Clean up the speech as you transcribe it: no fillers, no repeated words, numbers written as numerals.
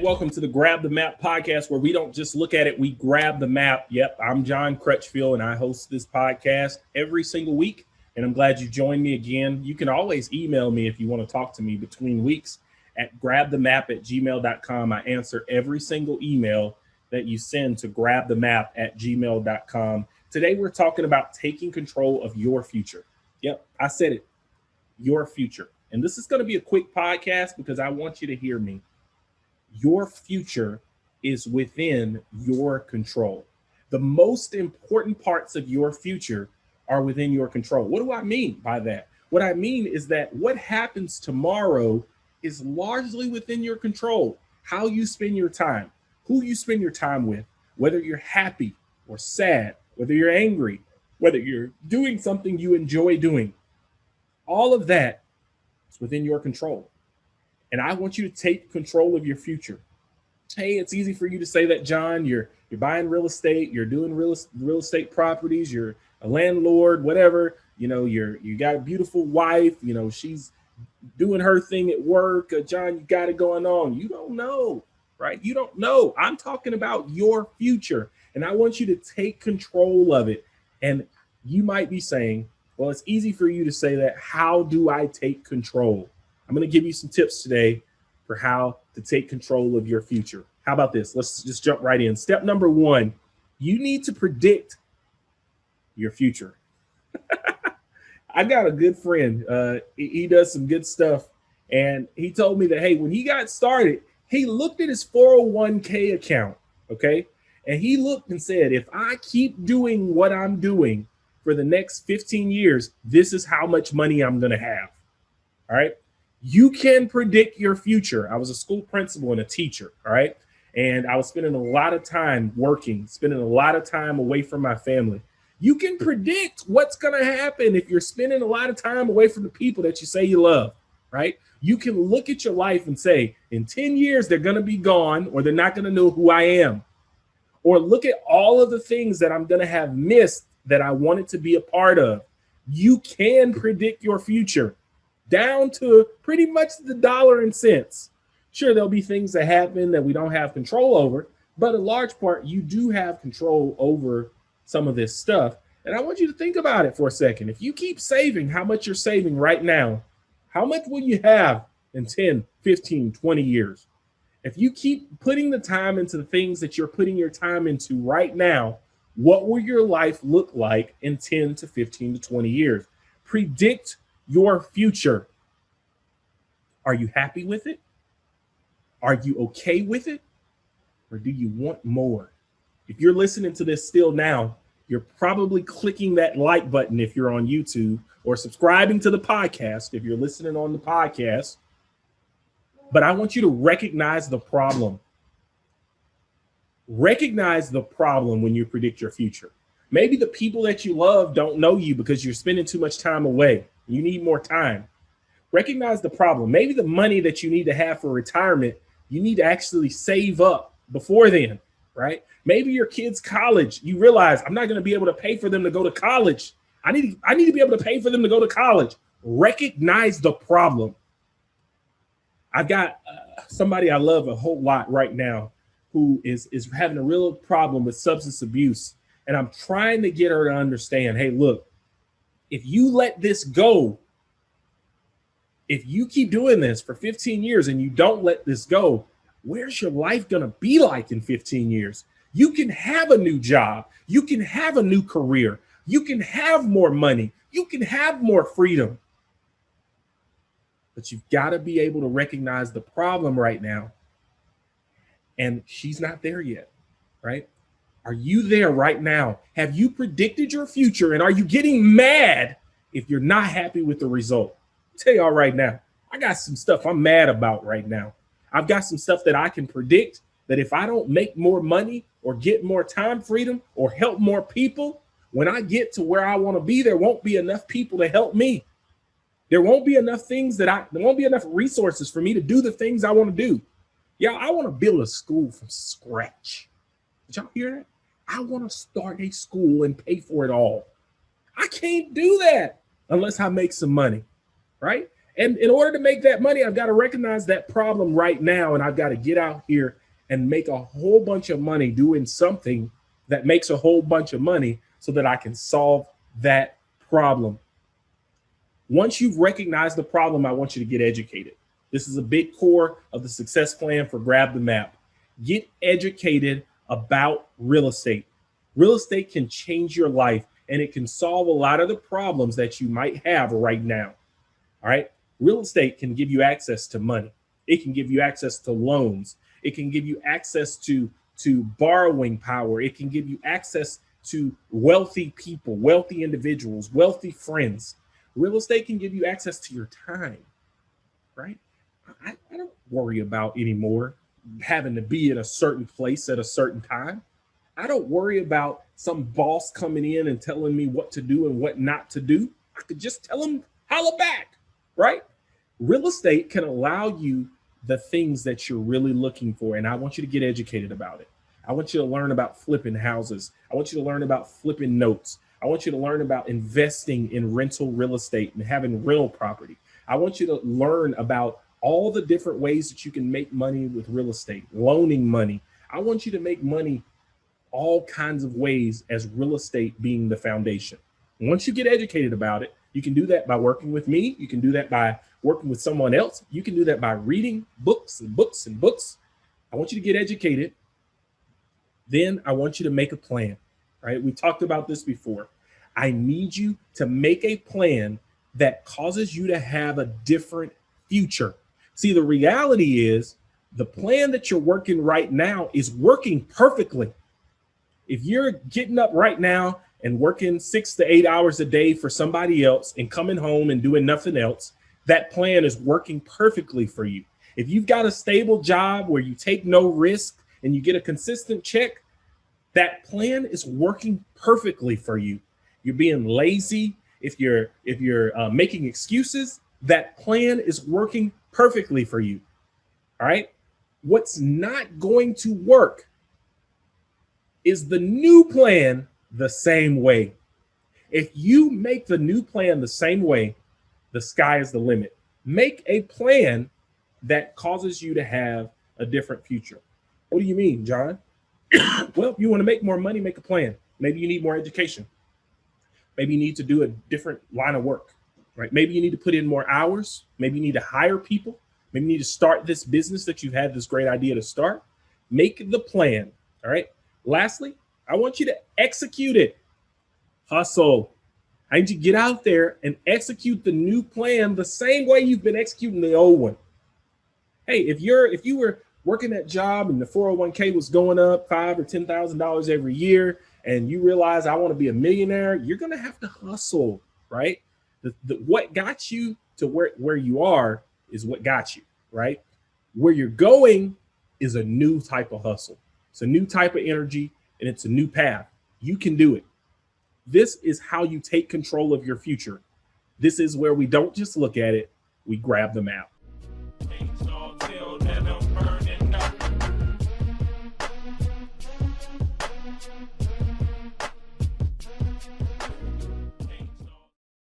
welcome to the Grab the Map podcast, where we don't just look at it, we grab the map. Yep, I'm John Crutchfield, and I host this podcast every single week, and I'm glad you joined me again. You can always email me if you want to talk to me between weeks at grabthemap@gmail.com. I answer every single email that you send to grabthemap@gmail.com. Today, we're talking about taking control of your future. Yep, I said it, your future. And this is going to be a quick podcast because I want you to hear me. Your future is within your control. The most important parts of your future are within your control. What do I mean by that? What I mean is that what happens tomorrow is largely within your control. How you spend your time, who you spend your time with, whether you're happy or sad, whether you're angry, whether you're doing something you enjoy doing. All of that is within your control. And I want you to take control of your future. Hey, it's easy for you to say that, John. You're buying real estate, you're doing real estate properties, you're a landlord, whatever. You know, you got a beautiful wife. You know, she's doing her thing at work. John, you got it going on. You don't know, right? You don't know. I'm talking about your future, and I want you to take control of it. And you might be saying, well, it's easy for you to say that. How do I take control? I'm going to give you some tips today for how to take control of your future. How about this? Let's just jump right in. Step number one, you need to predict your future. I got a good friend. He does some good stuff. And he told me that, hey, when he got started, he looked at his 401k account, okay? And he looked and said, if I keep doing what I'm doing for the next 15 years, this is how much money I'm going to have, all right? You can predict your future. I was a school principal and a teacher, all right? And I was spending a lot of time working, spending a lot of time away from my family. You can predict what's going to happen if you're spending a lot of time away from the people that you say you love, right? You can look at your life and say, in 10 years, they're going to be gone, or they're not going to know who I am. Or look at all of the things that I'm going to have missed that I wanted to be a part of. You can predict your future down to pretty much the dollar and cents. Sure, there'll be things that happen that we don't have control over, but in large part, you do have control over some of this stuff. And I want you to think about it for a second. If you keep saving how much you're saving right now, how much will you have in 10, 15, 20 years? If you keep putting the time into the things that you're putting your time into right now, what will your life look like in 10 to 15 to 20 years? Predict your future. Are you happy with it? Are you okay with it? Or do you want more? If you're listening to this still now, you're probably clicking that like button if you're on YouTube, or subscribing to the podcast if you're listening on the podcast. But I want you to recognize the problem. Recognize the problem when you predict your future. Maybe the people that you love don't know you because you're spending too much time away. You need more time. Recognize the problem. Maybe the money that you need to have for retirement, you need to actually save up before then, right? Maybe your kids' college, you realize I'm not going to be able to pay for them to go to college. I need to be able to pay for them to go to college. Recognize the problem. I've got somebody I love a whole lot right now who is having a real problem with substance abuse. And I'm trying to get her to understand, hey, look, if you let this go, if you keep doing this for 15 years and you don't let this go, where's your life going to be like in 15 years? You can have a new job. You can have a new career. You can have more money. You can have more freedom. But you've got to be able to recognize the problem right now. And she's not there yet, right? Are you there right now? Have you predicted your future? And are you getting mad if you're not happy with the result? I'll tell y'all right now, I got some stuff I'm mad about right now. I've got some stuff that I can predict that if I don't make more money or get more time freedom or help more people, when I get to where I want to be, there won't be enough people to help me. There won't be enough things there won't be enough resources for me to do the things I want to do. Yeah, I want to build a school from scratch. Did y'all hear that? I want to start a school and pay for it all. I can't do that unless I make some money, right? And in order to make that money, I've got to recognize that problem right now. And I've got to get out here and make a whole bunch of money doing something that makes a whole bunch of money so that I can solve that problem. Once you've recognized the problem, I want you to get educated. This is a big core of the success plan for Grab the Map. Get educated about real estate. Real estate can change your life, and it can solve a lot of the problems that you might have right now. All right. Real estate can give you access to money. It can give you access to loans. It can give you access to borrowing power. It can give you access to wealthy people, wealthy individuals, wealthy friends. Real estate can give you access to your time, right? I don't worry about anymore having to be in a certain place at a certain time. I don't worry about some boss coming in and telling me what to do and what not to do. I could just tell them, holla back, right? Real estate can allow you the things that you're really looking for. And I want you to get educated about it. I want you to learn about flipping houses. I want you to learn about flipping notes. I want you to learn about investing in rental real estate and having rental property. I want you to learn about all the different ways that you can make money with real estate, loaning money. I want you to make money all kinds of ways as real estate being the foundation. Once you get educated about it, you can do that by working with me. You can do that by working with someone else. You can do that by reading books and books and books. I want you to get educated. Then I want you to make a plan, right? We talked about this before. I need you to make a plan that causes you to have a different future. See, the reality is the plan that you're working right now is working perfectly. If you're getting up right now and working 6 to 8 hours a day for somebody else and coming home and doing nothing else, that plan is working perfectly for you. If you've got a stable job where you take no risk and you get a consistent check, that plan is working perfectly for you. You're being lazy. If you're making excuses, that plan is working perfectly for you. All right. What's not going to work is the new plan the same way. If you make the new plan the same way, the sky is the limit. Make a plan that causes you to have a different future. What do you mean, John? Well, if you want to make more money, make a plan. Maybe you need more education. Maybe you need to do a different line of work, right? Maybe you need to put in more hours. Maybe you need to hire people. Maybe you need to start this business that you've had this great idea to start. Make the plan, all right? Lastly, I want you to execute it. Hustle. I need you to get out there and execute the new plan the same way you've been executing the old one. Hey, if you were working that job and the 401k was going up $5,000 or $10,000 every year, and you realize I want to be a millionaire, you're going to have to hustle, right? What got you to where you are is what got you, right? Where you're going is a new type of hustle. It's a new type of energy, and it's a new path. You can do it. This is how you take control of your future. This is where we don't just look at it, we grab them out.